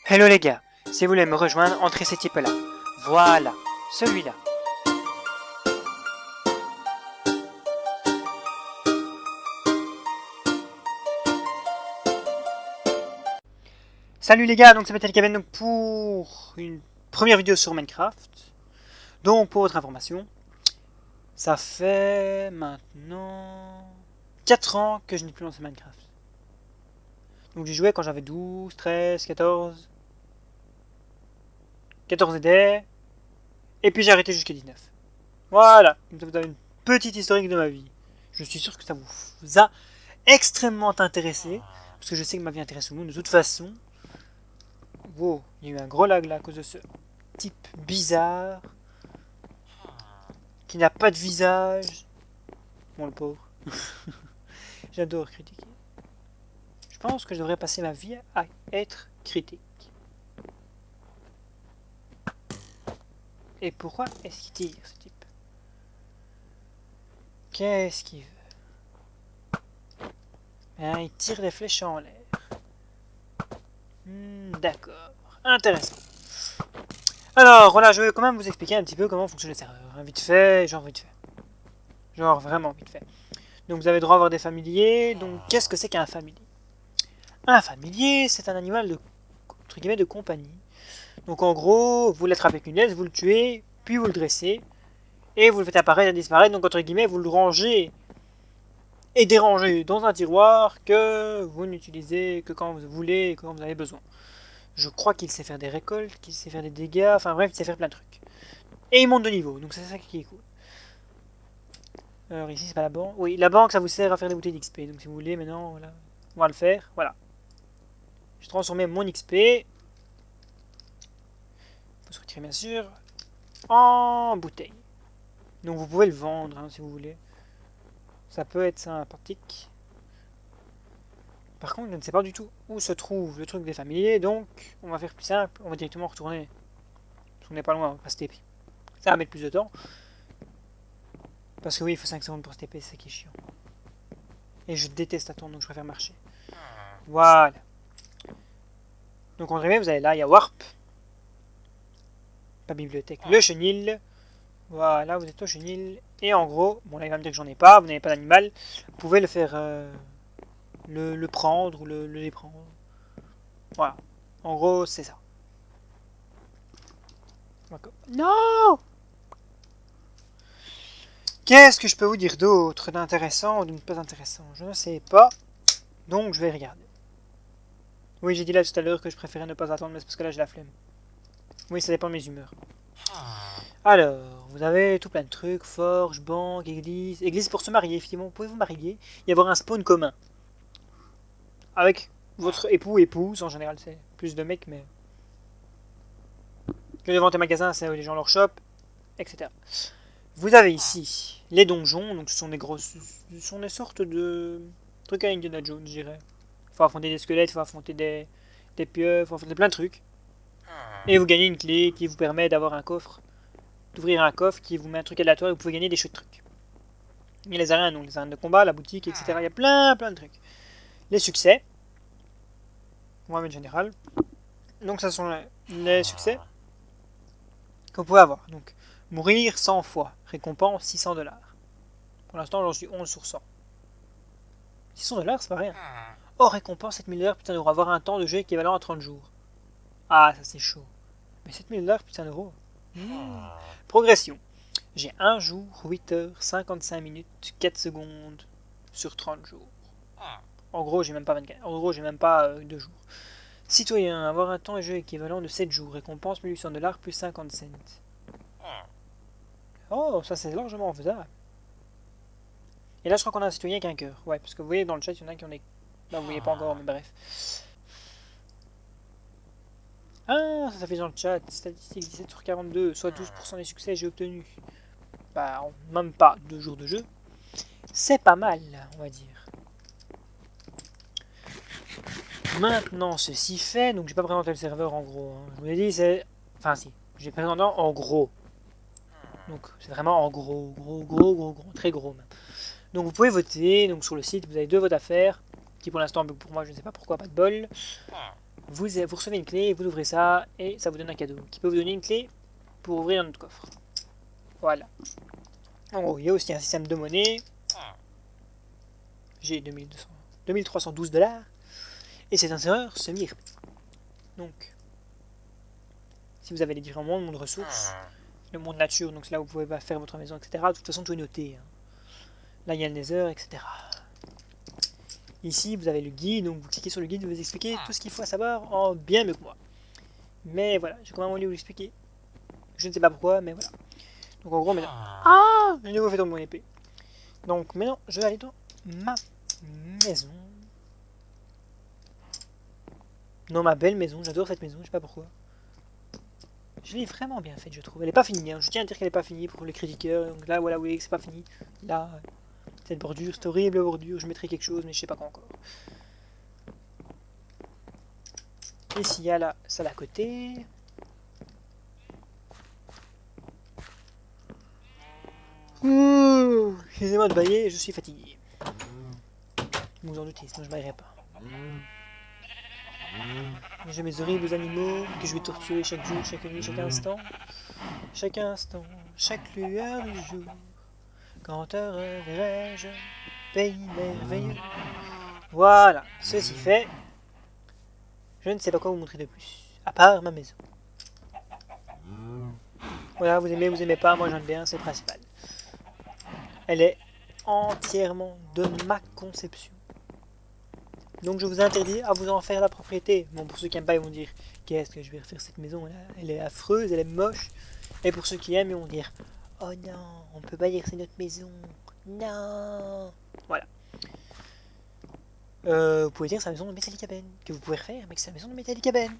Hello les gars, si vous voulez me rejoindre, entrez ces types là. Voilà, celui-là. Salut les gars, donc c'est Kevin donc pour une première vidéo sur Minecraft. Donc pour votre information, ça fait maintenant 4 ans que je n'ai plus lancé Minecraft. Donc j'y jouais quand j'avais 12, 13, 14 et et puis j'ai arrêté jusqu'à 19. Voilà, comme ça vous avez une petite historique de ma vie. Je suis sûr que ça vous a extrêmement intéressé, parce que je sais que ma vie intéresse tout le monde de toute façon. Wow, il y a eu un gros lag là à cause de ce type bizarre qui n'a pas de visage. Bon, le pauvre. J'adore critiquer. Je pense que je devrais passer ma vie à être critique. Et pourquoi est-ce qu'il tire ce type? Qu'est-ce qu'il veut? Hein, il tire des flèches en l'air. D'accord, intéressant. Alors voilà, je vais quand même vous expliquer un petit peu comment fonctionne le serveur. Vite fait, genre vite fait. Genre vraiment vite fait. Donc vous avez droit à avoir des familiers. Donc qu'est-ce que c'est qu'un familier? Un familier, c'est un animal de, entre guillemets, de compagnie. Donc en gros, vous l'attrapez avec une laisse, vous le tuez, puis vous le dressez, et vous le faites apparaître et disparaître. Donc entre guillemets, vous le rangez et dérangez dans un tiroir que vous n'utilisez que quand vous voulez et quand vous avez besoin. Je crois qu'il sait faire des récoltes, qu'il sait faire des dégâts, enfin bref, il sait faire plein de trucs. Et il monte de niveau, donc c'est ça qui est cool. Alors ici c'est pas la banque. Oui, la banque ça vous sert à faire des bouteilles d'XP. Donc si vous voulez maintenant, voilà, on va le faire. Voilà. J'ai transformé mon XP. Il faut se retirer bien sûr. En bouteille. Donc vous pouvez le vendre hein, si vous voulez. Ça peut être sympathique. Par contre, je ne sais pas du tout où se trouve le truc des familiers. Donc on va faire plus simple. On va directement retourner. Parce qu'on n'est pas loin, on va pas se TP. Ça va mettre plus de temps. Parce que oui, il faut 5 secondes pour se TP, c'est ça qui est chiant. Et je déteste attendre, donc je préfère marcher. Voilà. Donc en résumé, vous allez là, il y a Warp. Pas bibliothèque. Le chenil. Voilà, vous êtes au chenil. Et en gros, bon là il va me dire que j'en ai pas, vous n'avez pas d'animal. Vous pouvez le faire, le prendre ou le les prendre. Voilà. En gros, c'est ça. Non! Qu'est-ce que je peux vous dire d'autre d'intéressant ou de pas intéressant? Je ne sais pas. Donc je vais regarder. Oui, j'ai dit là tout à l'heure que je préférais ne pas attendre, mais c'est parce que là j'ai la flemme. Oui, ça dépend de mes humeurs. Alors, vous avez tout plein de trucs, forge, banque, église. Église pour se marier, effectivement, vous pouvez vous marier et avoir un spawn commun. Avec votre époux, épouse, en général c'est plus de mecs, mais... Que devant tes magasins, c'est où les gens leur shop, etc. Vous avez ici les donjons, donc ce sont des sortes de trucs à Indiana Jones, je dirais. Il faut affronter des squelettes, il faut affronter des pieuvres, il faut affronter plein de trucs. Et vous gagnez une clé qui vous permet d'avoir un coffre, d'ouvrir un coffre qui vous met un truc aléatoire et vous pouvez gagner des chutes de trucs. Il y a les arènes, donc les arènes de combat, la boutique, etc. Il y a plein de trucs. Les succès, on va mettre général. Donc ça sont les succès que vous pouvez avoir. Donc mourir 100 fois, récompense 600$. Pour l'instant j'en suis 11 sur 100. 600$, c'est pas rien. Oh, récompense 7000$, putain, d'euros. Avoir un temps de jeu équivalent à 30 jours. Ah, ça c'est chaud. Mais 7000$, putain d'euros. Progression. J'ai 1 jour, 8 heures, 55 minutes, 4 secondes sur 30 jours. En gros, j'ai même pas 24. En gros, j'ai même pas 2 jours. Citoyen, avoir un temps de jeu équivalent de 7 jours. Récompense 1800$ plus 50 cents. Oh, ça c'est largement faisable. Et là, je crois qu'on a un citoyen avec un cœur. Ouais, parce que vous voyez dans le chat, il y en a qui ont des... Bah, vous voyez pas encore, mais bref. Ah, ça fait dans le chat. Statistique 17 sur 42, soit 12% des succès j'ai obtenus. Bah, même pas 2 jours de jeu. C'est pas mal, on va dire. Maintenant, ceci fait, donc j'ai pas présenté le serveur en gros. Hein. Je vous l'ai dit, c'est... Enfin si, j'ai présenté en gros. Donc c'est vraiment en gros, gros, très gros même. Donc vous pouvez voter, donc sur le site, vous avez 2 votes à faire. Qui pour l'instant, pour moi, je ne sais pas pourquoi, pas de bol. vous recevez une clé, vous ouvrez ça, et ça vous donne un cadeau, qui peut vous donner une clé pour ouvrir un autre coffre. Voilà. En gros, il y a aussi un système de monnaie. J'ai 2312 $. Et c'est un serveur semi-RP. Donc, si vous avez les différents mondes, monde ressources, le monde nature, donc c'est là où vous pouvez pas faire votre maison, etc. De toute façon, tout est noté. Hein. Là, il y a le Nether, etc. Ici, vous avez le guide, donc vous cliquez sur le guide, vous expliquer tout ce qu'il faut savoir en bien mieux que moi. Mais voilà, j'ai quand même envie de vous expliquer. Je ne sais pas pourquoi, mais voilà. Donc en gros, maintenant... Ah, j'ai de nouveau fait tomber mon épée. Donc maintenant, je vais aller dans ma maison. Dans ma belle maison, j'adore cette maison, je sais pas pourquoi. Je l'ai vraiment bien faite, je trouve. Elle est pas finie, hein. Je tiens à dire qu'elle est pas finie pour les critiqueurs. Donc là, voilà, vous voyez que c'est pas fini. Là, cette bordure, cette horrible bordure, je mettrai quelque chose, mais je sais pas quoi encore. Ici, il y a la salle à côté. Excusez-moi de bailler, je suis fatigué. Vous vous en doutez, sinon je baillerai pas. J'ai mes horribles animaux que je vais torturer chaque jour, chaque nuit, chaque instant. Chaque instant, chaque lueur du jour. Quand te reverrai-je, pays merveilleux. Voilà, ceci fait. Je ne sais pas quoi vous montrer de plus, à part ma maison. Voilà, vous aimez pas, moi j'aime bien, c'est le principal. Elle est entièrement de ma conception. Donc je vous interdis à vous en faire la propriété. Bon, pour ceux qui n'aiment pas, ils vont dire qu'est-ce que je vais refaire cette maison là. Elle est affreuse, elle est moche. Et pour ceux qui aiment, ils vont dire oh non, on peut pas dire que c'est notre maison. Non. Voilà. Vous pouvez dire que c'est la maison de Metallicaben. Que vous pouvez refaire, mais que c'est la maison de Metallicaben.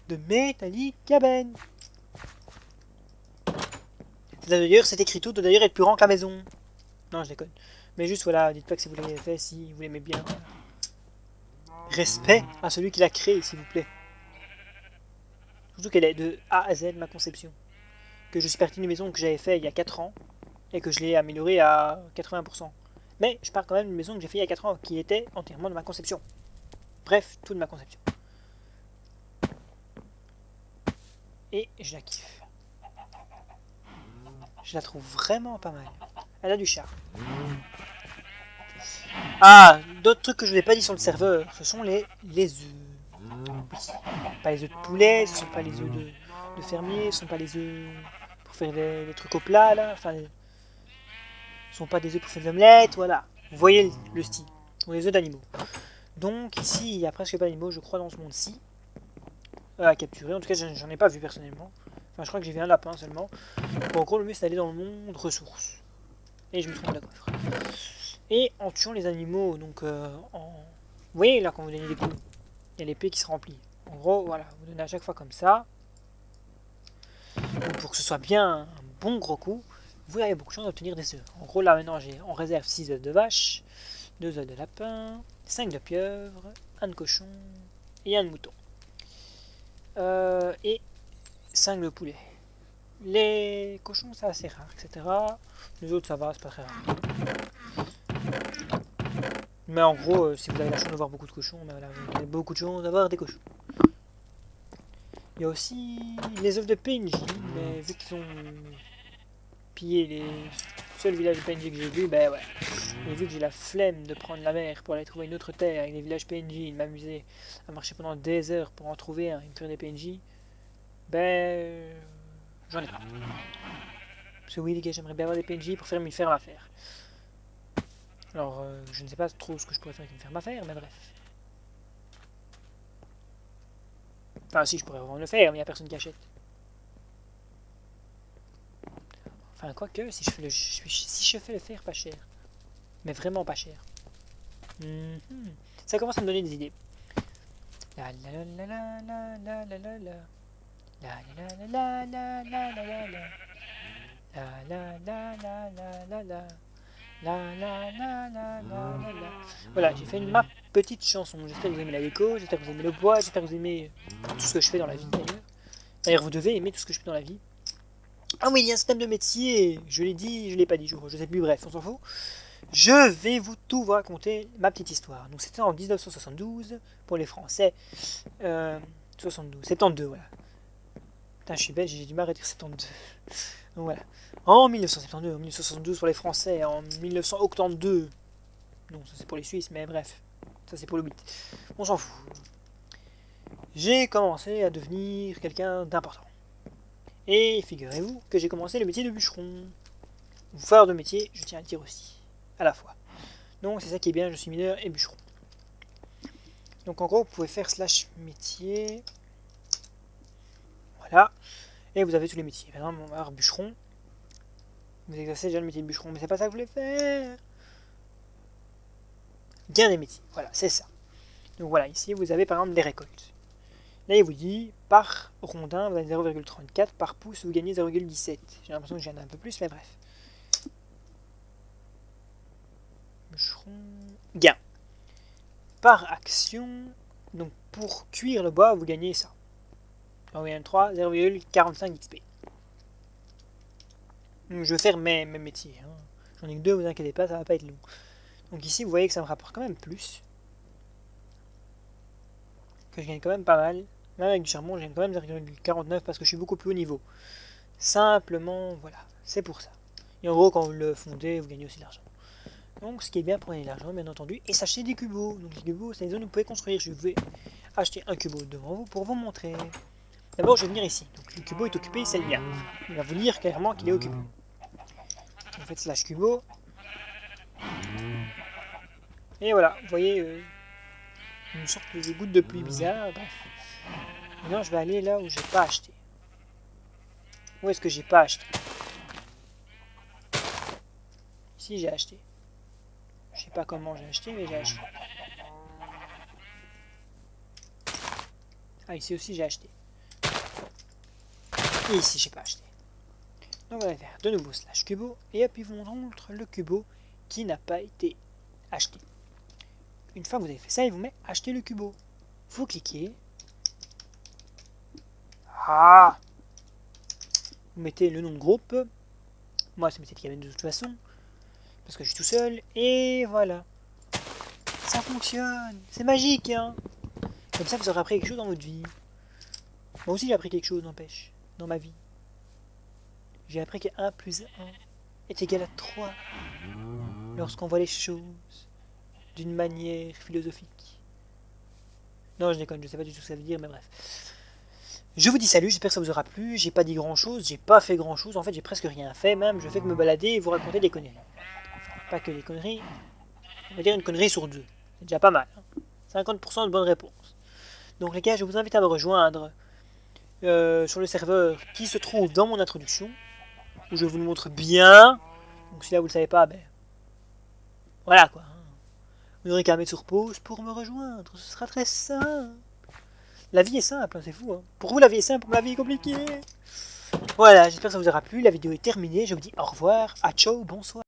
De Metallicaben. D'ailleurs, cet écriteau doit d'ailleurs être plus grand que la maison. Non, je déconne. Mais juste voilà, dites pas que si vous l'avez fait, si vous l'aimez bien. Respect à celui qui l'a créé, s'il vous plaît. Surtout qu'elle est de A à Z, ma conception. Que je suis parti d'une maison que j'avais fait il y a 4 ans et que je l'ai améliorée à 80%. Mais je pars quand même d'une maison que j'ai fait il y a 4 ans qui était entièrement de ma conception. Bref, toute ma conception. Et je la kiffe. Je la trouve vraiment pas mal. Elle a du charme. Ah, d'autres trucs que je n'ai pas dit sur le serveur, ce sont les œufs. Oui. Pas les œufs de poulet, ce ne sont pas les œufs de fermier, ce ne sont pas les œufs pour faire les trucs au plat là. Enfin, ce ne sont pas des œufs pour faire des omelettes, voilà. Vous voyez le style. Ce sont les œufs d'animaux. Donc ici, il n'y a presque pas d'animaux, je crois, dans ce monde-ci. À capturer. En tout cas, j'en ai pas vu personnellement. Enfin, je crois que j'ai vu un lapin seulement. Bon, en gros, le mieux c'est d'aller dans le monde ressources. Et je me trompe de coffre. Et en tuant les animaux, donc vous voyez là quand vous donnez des coups, il y a l'épée qui se remplit. En gros, voilà, vous donnez à chaque fois comme ça. Donc, pour que ce soit bien un bon gros coup, vous avez beaucoup de chance d'obtenir des œufs. En gros, là maintenant j'ai en réserve 6 œufs de vache, 2 œufs de lapin, 5 de pieuvre, 1 de cochon et 1 de mouton. Et 5 de poulet. Les cochons c'est assez rare, etc. Les autres ça va, c'est pas très rare. Mais en gros, si vous avez la chance de voir beaucoup de cochons, ben voilà, vous avez beaucoup de chance d'avoir des cochons. Il y a aussi les œufs de PNJ, mais vu qu'ils ont pillé les seuls villages de PNJ que j'ai vus, ben ouais. Et vu que j'ai la flemme de prendre la mer pour aller trouver une autre terre avec des villages PNJ, de m'amuser à marcher pendant des heures pour en trouver un et me faire des PNJ, ben j'en ai pas. Parce que oui les gars, j'aimerais bien avoir des PNJ pour faire une ferme à faire. Alors je ne sais pas trop ce que je pourrais faire avec une ferme à faire, mais bref. Enfin si, je pourrais vraiment le faire, mais il n'y a personne qui achète. Enfin quoique, si je fais le faire pas cher. Mais vraiment pas cher. Ça commence à me donner des idées. La la la la la la la la la. La la la la la la la la. La la la la la la la. La la la la la la la. Voilà, j'ai fait ma petite chanson. J'espère que vous aimez la déco, j'espère que vous aimez le bois, j'espère que vous aimez tout ce que je fais dans la vie d'ailleurs. D'ailleurs, vous devez aimer tout ce que je fais dans la vie. Ah oui, il y a un système de métier, je l'ai dit, je l'ai pas dit, je sais plus, bref, on s'en fout. Je vais tout vous raconter ma petite histoire. Donc c'était en 1972 pour les Français. 72, 72, voilà. Putain, je suis bête, j'ai du mal à dire 72. Donc voilà. En 1972, en 1972 pour les Français, en 1982. Non, ça c'est pour les Suisses, mais bref. Ça c'est pour le 8. On s'en fout. J'ai commencé à devenir quelqu'un d'important. Et figurez-vous que j'ai commencé le métier de bûcheron. Ou faire de métier, je tiens à le dire aussi. À la fois. Donc c'est ça qui est bien, je suis mineur et bûcheron. Donc en gros, vous pouvez faire slash métier. Voilà. Et vous avez tous les métiers. Par exemple, on va avoir bûcheron. Vous exercez déjà le métier de bûcheron, mais c'est pas ça que vous voulez faire. Bien des métiers. Voilà, c'est ça. Donc voilà, ici vous avez par exemple les récoltes. Là il vous dit, par rondin, vous avez 0,34, par pouce vous gagnez 0,17. J'ai l'impression que j'en ai un peu plus, mais bref. Bûcheron. Gain. Par action, donc pour cuire le bois, vous gagnez ça. En moyenne 3, 0,45 XP. Donc, je vais faire mes métiers. Hein. J'en ai que 2, vous inquiétez pas, ça va pas être long. Donc ici, vous voyez que ça me rapporte quand même plus. Que je gagne quand même pas mal. Même avec du charbon, je gagne quand même 0,49 parce que je suis beaucoup plus haut niveau. Simplement, voilà, c'est pour ça. Et en gros, quand vous le fondez, vous gagnez aussi de l'argent. Donc ce qui est bien pour gagner de l'argent, bien entendu, et s'acheter des cubots. Donc les cubots, c'est les zones où vous pouvez construire. Je vais acheter un cubo devant vous pour vous montrer. D'abord, je vais venir ici. Donc le cubo est occupé, c'est le mien. Il va vous dire clairement qu'il est occupé. Vous faites slash cubo. Et voilà, vous voyez une sorte de goutte de pluie bizarre. Bref. Maintenant, je vais aller là où j'ai pas acheté. Où est-ce que j'ai pas acheté? Ici, j'ai acheté. Je sais pas comment j'ai acheté, mais j'ai acheté. Ah, ici aussi, j'ai acheté. Et ici, j'ai pas acheté. Donc, on va faire de nouveau slash cubo. Et hop, il vous montre le cubo qui n'a pas été acheté. Une fois que vous avez fait ça, il vous met acheter le cubo. Vous cliquez. Ah! Vous mettez le nom de groupe. Moi, c'est peut-être qu'il y avait de toute façon. Parce que je suis tout seul. Et voilà. Ça fonctionne. C'est magique, hein. Comme ça, vous aurez appris quelque chose dans votre vie. Moi aussi, j'ai appris quelque chose, n'empêche. Dans ma vie. J'ai appris que 1 plus 1 est égal à 3. Lorsqu'on voit les choses d'une manière philosophique. Non, je déconne, je sais pas du tout ce que ça veut dire, mais bref. Je vous dis salut, j'espère que ça vous aura plu. J'ai pas dit grand chose, j'ai pas fait grand chose. En fait, j'ai presque rien fait, même. Je fais que me balader et vous raconter des conneries. Enfin, pas que des conneries. On va dire une connerie sur 2. C'est déjà pas mal. 50% de bonnes réponses. Donc, les gars, je vous invite à me rejoindre sur le serveur qui se trouve dans mon introduction. Où je vous le montre bien. Donc, si là vous le savez pas, ben. Voilà quoi. Vous n'aurez qu'à mettre sur pause pour me rejoindre. Ce sera très simple. La vie est simple, hein, c'est fou. Hein. Pour vous, la vie est simple, pour la vie est compliquée. Voilà, j'espère que ça vous aura plu. La vidéo est terminée. Je vous dis au revoir, à ciao, bonsoir.